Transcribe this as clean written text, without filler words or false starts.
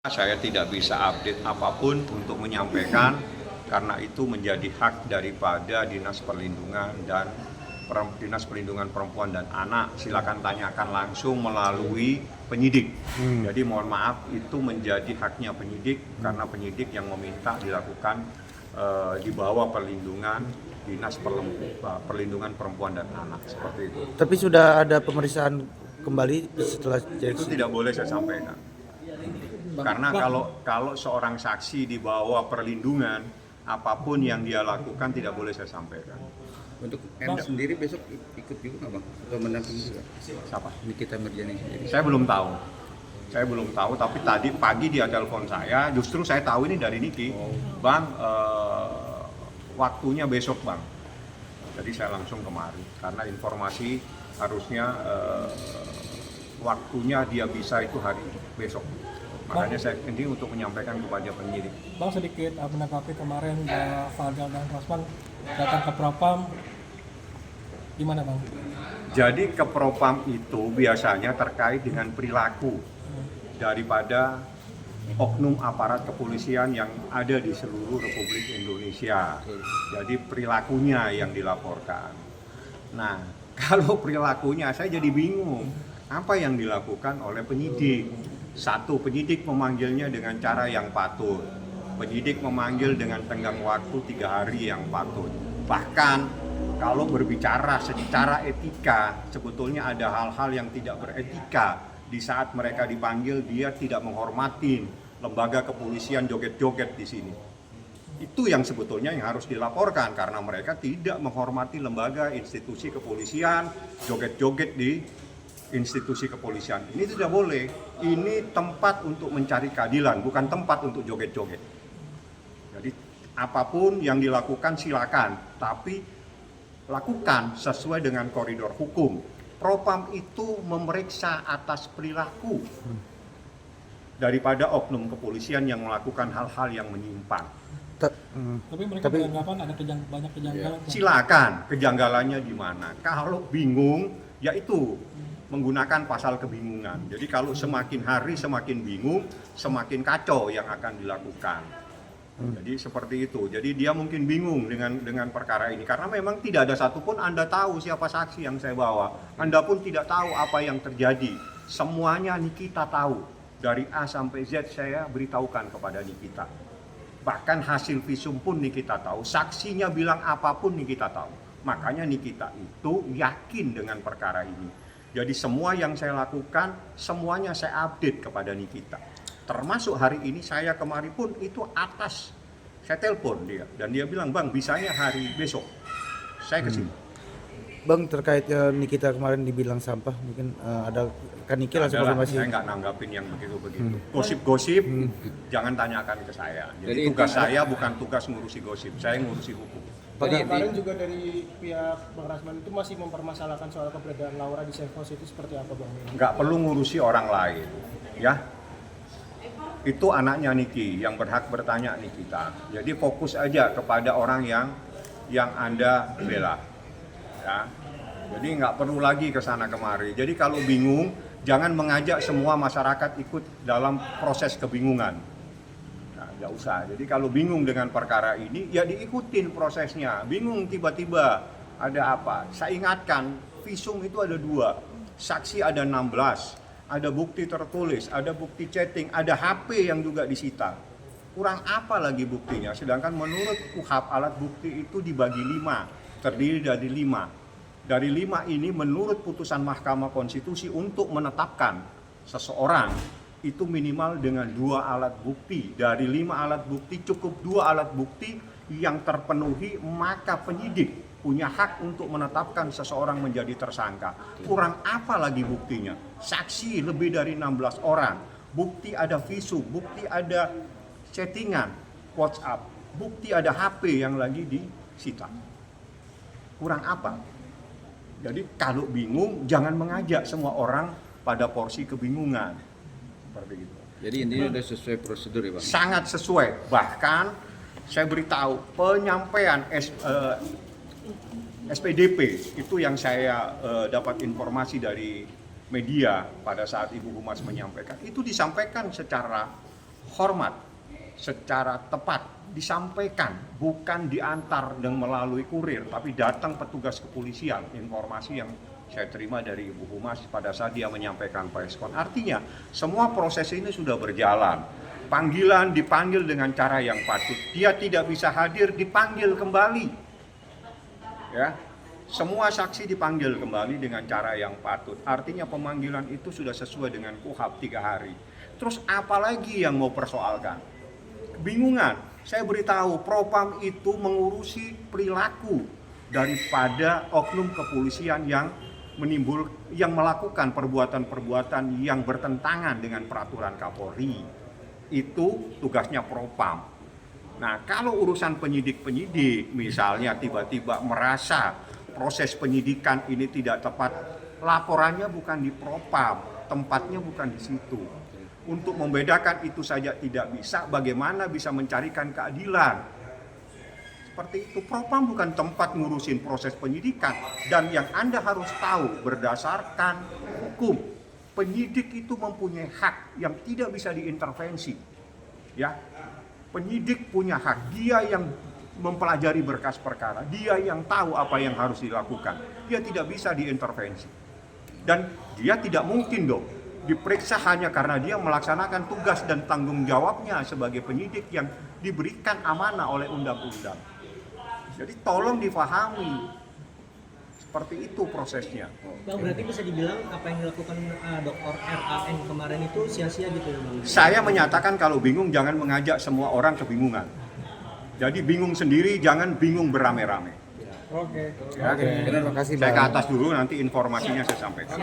Saya tidak bisa update apapun untuk menyampaikan karena itu menjadi hak daripada Dinas Perlindungan dan Dinas Perlindungan Perempuan dan Anak. Silakan tanyakan langsung melalui penyidik. Jadi mohon maaf, itu menjadi haknya penyidik karena penyidik yang meminta dilakukan di bawah perlindungan Dinas Perlindungan Perempuan dan Anak, seperti itu. Tapi sudah ada pemeriksaan kembali setelah Itu tidak boleh saya sampaikan. Karena kalau seorang saksi di bawah perlindungan, apapun yang dia lakukan tidak boleh saya sampaikan. Untuk Anda sendiri besok ikut juga nggak Bang? Atau mendampingi juga? Siapa? Nikita Mirjani sendiri. Saya belum tahu, tapi tadi pagi dia telepon saya, justru saya tahu ini dari Niki. Bang, waktunya besok Bang. Jadi saya langsung kemari, karena informasi harusnya waktunya dia bisa itu hari besok. Makanya saya ini untuk menyampaikan kepada penyidik. Bang, sedikit menanggapi kemarin Fadel dan Rosman datang ke Propam, gimana Bang? Jadi ke Propam itu biasanya terkait dengan perilaku daripada oknum aparat kepolisian yang ada di seluruh Republik Indonesia. Jadi perilakunya yang dilaporkan. Nah, kalau perilakunya saya jadi bingung. Apa yang dilakukan oleh penyidik? Satu, penyidik memanggilnya dengan cara yang patut. Penyidik memanggil dengan tenggang waktu 3 hari yang patut. Bahkan kalau berbicara secara etika, sebetulnya ada hal-hal yang tidak beretika. Di saat mereka dipanggil, dia tidak menghormati lembaga kepolisian, joget-joget di sini. Itu yang sebetulnya yang harus dilaporkan, karena mereka tidak menghormati lembaga institusi kepolisian, joget-joget di institusi kepolisian. Ini tidak boleh. Ini tempat untuk mencari keadilan, bukan tempat untuk joget-joget. Jadi apapun yang dilakukan silakan, tapi lakukan sesuai dengan koridor hukum. Propam itu memeriksa atas perilaku daripada oknum kepolisian yang melakukan hal-hal yang menyimpang. Tapi mereka beranggapan ada banyak kejanggalan. Silakan, kejanggalannya di mana? Kalau bingung, yaitu menggunakan pasal kebingungan. Jadi kalau semakin hari semakin bingung, semakin kacau yang akan dilakukan. Jadi seperti itu. Jadi dia mungkin bingung dengan perkara ini karena memang tidak ada satupun Anda tahu siapa saksi yang saya bawa. Anda pun tidak tahu apa yang terjadi. Semuanya Nikita tahu. Dari A sampai Z saya beritahukan kepada Nikita. Bahkan hasil visum pun Nikita tahu. Saksinya bilang apapun Nikita tahu. Makanya Nikita itu yakin dengan perkara ini. Jadi semua yang saya lakukan, semuanya saya update kepada Nikita. Termasuk hari ini saya kemarin pun itu atas. Saya telepon dia dan dia bilang, "Bang, bisanya hari besok." Saya ke sini. Bang, terkait Nikita kemarin dibilang sampah, mungkin ada kan Niki langsung konfirmasi. Saya nggak nanggapin yang begitu-begitu. Gosip-gosip jangan tanyakan ke saya. Jadi tugas saya bukan tugas ngurusi gosip, saya ngurusi hukum. Kemarin juga dari pihak Bang Rasman itu masih mempermasalahkan soal keberadaan Laura di safe house itu seperti apa Bang? Nggak perlu ngurusi orang lain, ya. Itu anaknya Niki yang berhak bertanya Nikita. Jadi fokus aja kepada orang yang Anda bela, ya. Jadi nggak perlu lagi ke sana kemari. Jadi kalau bingung, jangan mengajak semua masyarakat ikut dalam proses kebingungan. Nggak usah. Jadi kalau bingung dengan perkara ini, ya diikutin prosesnya. Bingung tiba-tiba ada apa? Saya ingatkan, visum itu ada 2, saksi ada 16, ada bukti tertulis, ada bukti chatting, ada HP yang juga disita. Kurang apa lagi buktinya? Sedangkan menurut KUHP alat bukti itu dibagi 5, terdiri dari 5. Dari 5 ini menurut putusan Mahkamah Konstitusi untuk menetapkan seseorang itu minimal dengan 2 alat bukti. Dari 5 alat bukti cukup 2 alat bukti yang terpenuhi, maka penyidik punya hak untuk menetapkan seseorang menjadi tersangka. Kurang apa lagi buktinya? Saksi lebih dari 16 orang. Bukti ada visum, bukti ada chattingan, WhatsApp, bukti ada HP yang lagi disita. Kurang apa? Jadi kalau bingung jangan mengajak semua orang pada porsi kebingungan. Seperti itu. Jadi intinya sudah sesuai prosedur ya Bang? Sangat sesuai. Bahkan saya beritahu penyampaian SPDP itu yang saya dapat informasi dari media pada saat Ibu Humas menyampaikan. Itu disampaikan secara hormat, secara tepat disampaikan, bukan diantar dan melalui kurir, tapi datang petugas kepolisian. Informasi yang saya terima dari Ibu Humas pada saat dia menyampaikan preskon. Artinya semua proses ini sudah berjalan. Panggilan dipanggil dengan cara yang patut. Dia tidak bisa hadir, dipanggil kembali. Ya, semua saksi dipanggil kembali dengan cara yang patut. Artinya pemanggilan itu sudah sesuai dengan KUHP 3 hari. Terus apalagi yang mau persoalkan? Kebingungan. Saya beritahu, Propam itu mengurusi perilaku daripada oknum kepolisian yang melakukan perbuatan-perbuatan yang bertentangan dengan peraturan Kapolri. Itu tugasnya Propam. Nah, kalau urusan penyidik-penyidik, misalnya tiba-tiba merasa proses penyidikan ini tidak tepat, laporannya bukan di Propam, tempatnya bukan di situ. Untuk membedakan itu saja tidak bisa, bagaimana bisa mencarikan keadilan? Seperti itu, Propam bukan tempat ngurusin proses penyidikan. Dan yang Anda harus tahu, berdasarkan hukum, penyidik itu mempunyai hak yang tidak bisa diintervensi. Ya, penyidik punya hak, dia yang mempelajari berkas perkara, dia yang tahu apa yang harus dilakukan, dia tidak bisa diintervensi. Dan dia tidak mungkin dong diperiksa hanya karena dia melaksanakan tugas dan tanggung jawabnya sebagai penyidik yang diberikan amanah oleh undang-undang. Jadi tolong difahami, seperti itu prosesnya. Bang, berarti bisa dibilang apa yang dilakukan Dr. RAN kemarin itu sia-sia gitu ya Bang? Saya menyatakan kalau bingung jangan mengajak semua orang kebingungan. Jadi bingung sendiri, jangan bingung beramai-ramai. Oke. Ya, Terima kasih saya Bang. ke atas dulu, nanti informasinya saya sampaikan.